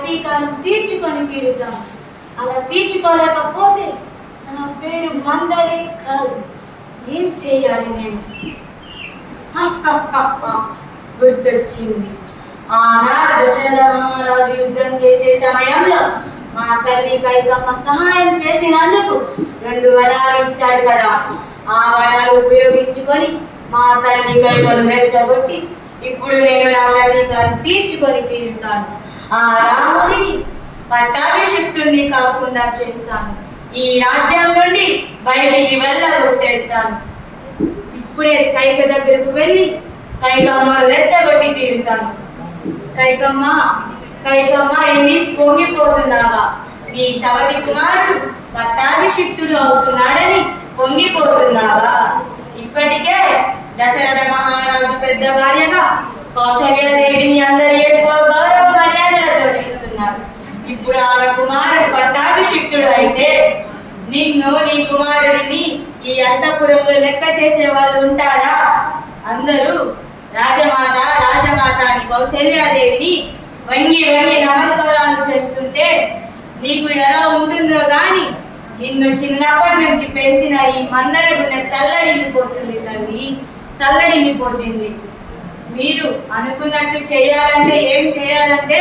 ప్రతీకారం తీర్చుకొని తీరుతాను. అలా తీర్చుకోలేకపోతే నా పేరు మందరే కాదు. ఏం చేయాలి నేను? గుర్తొచ్చింది. ఆనాడు దశరథ మహారాజు యుద్ధం చేసే సమయంలో మా తల్లి కైకమ్మ సహాయం చేసినందుకు 2 వరాలు ఇచ్చారు కదా. ఆ వరాలు ఉపయోగించుకొని మా తల్లి కైకను రెచ్చగొట్టి ఇప్పుడు నేను నా ప్రతీకారం తీర్చుకొని తీరుతాను. ఆ రాముడిని పట్టాభిషిక్తుడిని కాకుండా చేస్తాను. ఈ రాజ్యం నుండి బయటికి వెళ్ళగొట్టేస్తాను. ఇప్పుడే కైక దగ్గరకు వెళ్ళి కైకమ్మను రెచ్చగొట్టి తీరుతాను. కైకమ్మ, కైకమ్మ, ఏంది పొంగిపోతున్నావా? నీ సవతి కుమారుడు పట్టాభిషిక్తుడు అవుతున్నాడని పొంగిపోతున్నావా? ఇప్పటికే దశరథ మహారాజు పెద్ద భార్యగా కౌసల్యాదేవిని అందరి ఎక్కువ గౌరవ మర్యాదలతో చూస్తున్నారు. ఇప్పుడు ఆమె కుమారుడు పట్టాభిషిక్తుడు అయితే నిన్ను, నీ కుమారుడిని ఈ అంతఃపురంలో లెక్క చేసే వాళ్ళు ఉంటారా? అందరూ రాజమాత రాజమాత అని కౌసల్యాదేవిని వంగి వంగి నమస్కారాలు చేస్తుంటే నీకు ఎలా ఉంటుందో గాని నిన్ను చిన్నప్పటి నుంచి పెంచిన ఈ మందర గుండె తల్లడిల్లిపోతుంది తల్లి, తల్లడిల్లిపోతుంది. మీరు అనుకున్నట్టు చేయాలంటే ఏం చేయాలంటే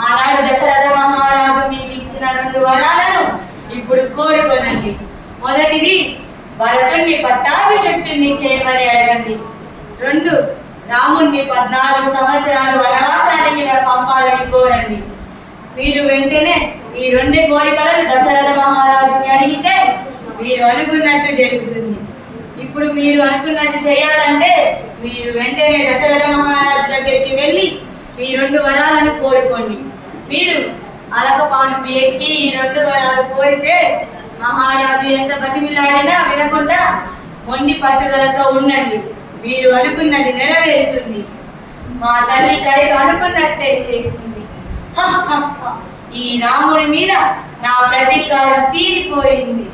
ఆనాడు దశరథ మహారాజు మీకు ఇచ్చిన 2 వరాలను ఇప్పుడు కోరుకోనండి. మొదటిది భరతుణ్ణి పట్టాభిషిక్తుణ్ణి చేయమని అడగండి. 2 రాముణ్ణి 14 సంవత్సరాలు వనవాసానికి పంపాలని కోరండి. మీరు వెంటనే ఈ 2 కోరికలను దశరథ మహారాజుని అడిగితే మీరు అనుకున్నట్టు జరుగుతుంది. ఇప్పుడు మీరు అనుకున్నది చేయాలంటే మీరు వెంటనే దశరథ మహారాజు దగ్గరికి వెళ్ళి ఈ 2 వరాలను కోరుకోండి. మీరు అలకపానుపు ఎక్కి ఈ 2 వరాలు కోరితే మహారాజు ఎంత బతిమిలాడినా వినకుండా మొండి పట్టుదలతో ఉండండి. మీరు అనుకున్నది నెరవేరుతుంది. మా తల్లి కైక అనుకున్నట్టే చేసింది. ఈ రాముడి మీద నా ప్రతీకారం తీరిపోయింది.